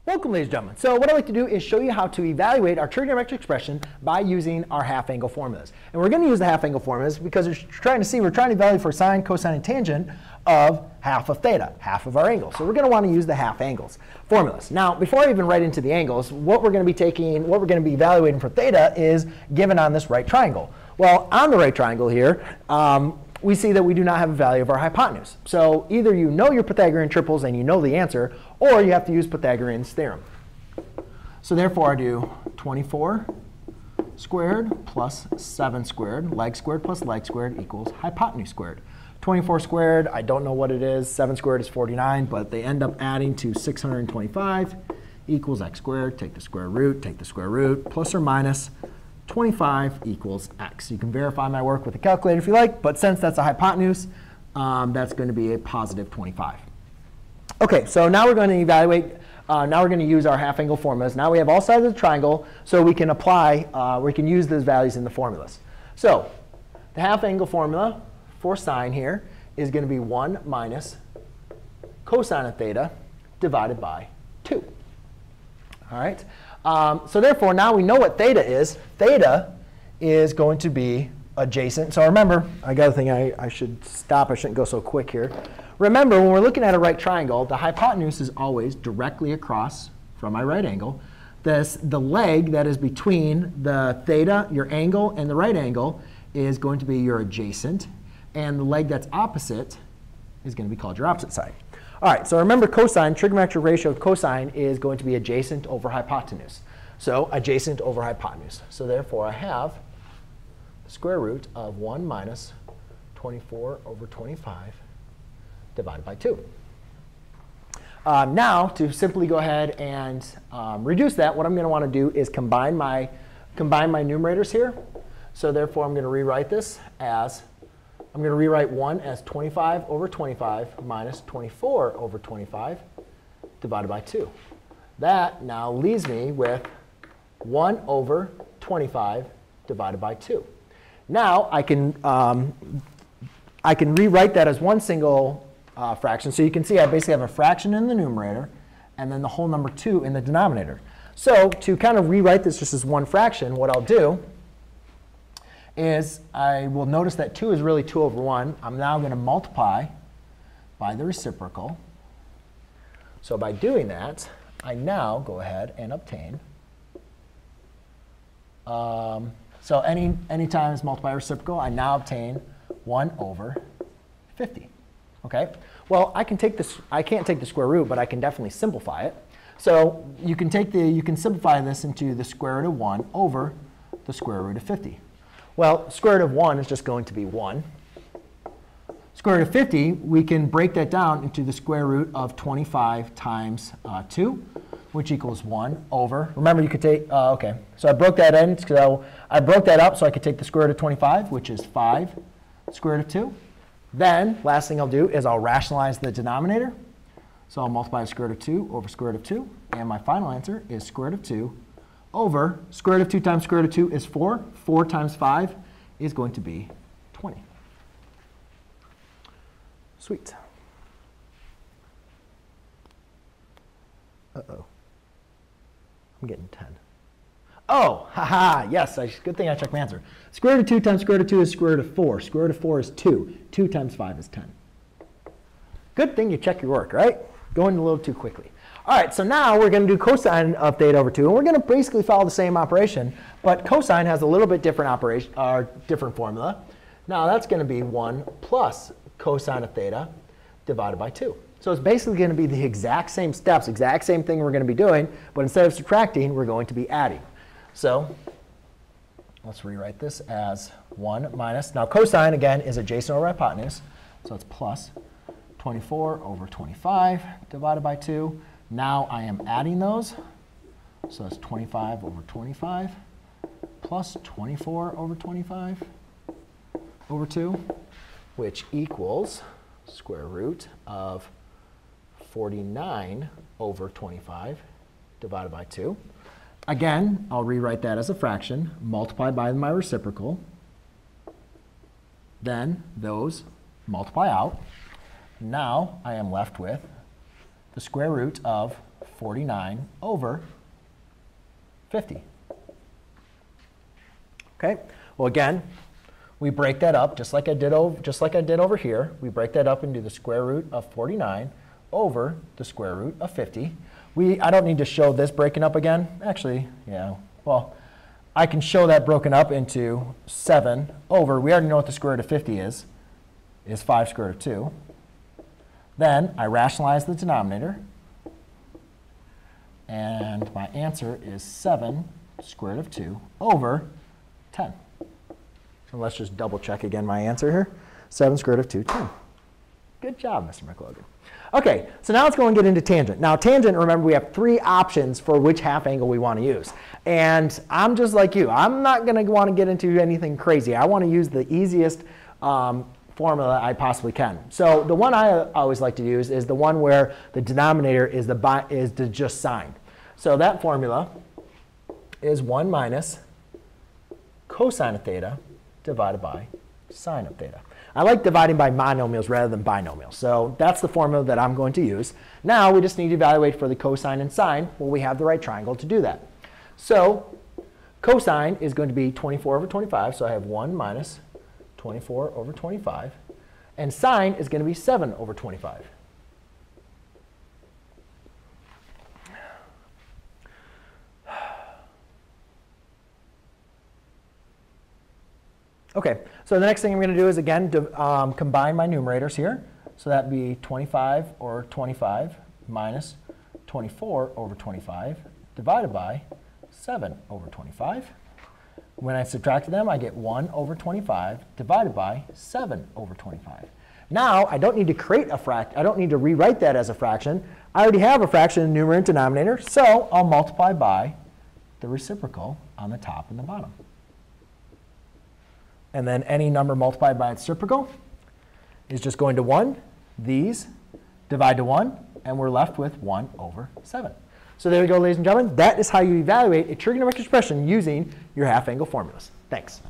Welcome, ladies and gentlemen. So what I'd like to do is show you how to evaluate our trigonometric expression by using our half-angle formulas. And we're going to use the half-angle formulas because we're trying to evaluate for sine, cosine, and tangent of half of theta, half of our angle. So we're going to want to use the half angles formulas. Now, before I even write into the angles, what we're going to be evaluating for theta is given on this right triangle. Well, on the right triangle here, we see that we do not have a value of our hypotenuse. So either you know your Pythagorean triples and you know the answer, or you have to use Pythagorean's theorem. So therefore, I do 24 squared plus 7 squared, leg squared plus leg squared equals hypotenuse squared. 24 squared, I don't know what it is. 7 squared is 49, but they end up adding to 625 equals x squared. Take the square root, plus or minus 25 equals x. You can verify my work with a calculator if you like, but since that's a hypotenuse, that's going to be a positive 25. OK, so now we're going to evaluate. Now we're going to use our half-angle formulas. Now we have all sides of the triangle, so we can we can use those values in the formulas. So the half-angle formula for sine here is going to be 1 minus cosine of theta divided by 2. All right. So therefore, now we know what theta is. Theta is going to be adjacent. So remember, I got to think I should stop. I shouldn't go so quick here. Remember, when we're looking at a right triangle, the hypotenuse is always directly across from my right angle. The leg that is between the theta, your angle, and the right angle is going to be your adjacent. And the leg that's opposite is going to be called your opposite side. All right, so remember cosine, trigonometric ratio of cosine is going to be adjacent over hypotenuse. So adjacent over hypotenuse. So therefore, I have the square root of 1 minus 24 over 25 divided by 2. Now, to simply go ahead and reduce that, what I'm going to want to do is combine my numerators here. So therefore, I'm going to rewrite this as I'm going to rewrite 1 as 25 over 25 minus 24 over 25 divided by 2. That now leaves me with 1 over 25 divided by 2. Now I can rewrite that as one single fraction. So you can see I basically have a fraction in the numerator and then the whole number 2 in the denominator. So to kind of rewrite this just as one fraction, what I'll do is I will notice that 2 is really 2 over 1. I'm now going to multiply by the reciprocal. So by doing that, I now go ahead and obtain. So any times multiply reciprocal, I now obtain 1 over 50. OK? Well, I can't take the square root, but I can definitely simplify it. So you can simplify this into the square root of 1 over the square root of 50. Well, square root of 1 is just going to be 1. Square root of 50, we can break that down into the square root of 25 times 2, which equals 1 over. Remember, you could take, OK. So I broke that in. So I broke that up so I could take the square root of 25, which is 5 square root of 2. Then, last thing I'll do is I'll rationalize the denominator. So I'll multiply the square root of 2 over square root of 2. And my final answer is square root of 2 over square root of 2 times square root of 2 is 4. 4 times 5 is going to be 20. Sweet. Uh-oh. I'm getting 10. Oh, haha, yes, good thing I checked my answer. Square root of 2 times square root of 2 is square root of 4. Square root of 4 is 2. 2 times 5 is 10. Good thing you check your work, right? Going a little too quickly. All right, so now we're going to do cosine of theta over 2. And we're going to basically follow the same operation. But cosine has a little bit different operation, or different formula. Now that's going to be 1 plus cosine of theta divided by 2. So it's basically going to be the exact same steps, exact same thing we're going to be doing. But instead of subtracting, we're going to be adding. So let's rewrite this as 1 minus. Now cosine, again, is adjacent over hypotenuse. So it's plus 24 over 25 divided by 2. Now I am adding those. So it's 25 over 25 plus 24 over 25 over 2, which equals square root of 49 over 25 divided by 2. Again, I'll rewrite that as a fraction, multiplied by my reciprocal. Then those multiply out. Now I am left with the square root of 49 over 50. Okay. Well, again, we break that up just like I did over here. We break that up into the square root of 49 over the square root of 50. I don't need to show this breaking up again. Actually, yeah. Well, I can show that broken up into 7 over, we already know what the square root of 50 is 5 square root of 2. Then I rationalize the denominator. And my answer is 7 square root of 2 over 10. So let's just double check again my answer here. 7 square root of 2, 10. Good job, Mr. McLogan. OK, so now let's go and get into tangent. Now, tangent, remember, we have 3 options for which half angle we want to use. And I'm just like you. I'm not going to want to get into anything crazy. I want to use the easiest formula I possibly can. So the one I always like to use is the one where the denominator is just sine. So that formula is 1 minus cosine of theta divided by sine of theta. I like dividing by monomials rather than binomials. So that's the formula that I'm going to use. Now we just need to evaluate for the cosine and sine. Well, we have the right triangle to do that. So cosine is going to be 24 over 25. So I have 1 minus 24 over 25. And sine is going to be 7 over 25. OK, so the next thing I'm going to do is, again, combine my numerators here. So that would be 25 over 25 minus 24 over 25 divided by 7 over 25. When I subtract them, I get 1 over 25 divided by 7 over 25. Now, I don't need to create a fraction. I don't need to rewrite that as a fraction. I already have a fraction in numerator and denominator, so I'll multiply by the reciprocal on the top and the bottom. And then any number multiplied by its reciprocal is just going to 1. These divide to 1, and we're left with 1 over 7. So there we go, ladies and gentlemen. That is how you evaluate a trigonometric expression using your half angle formulas. Thanks.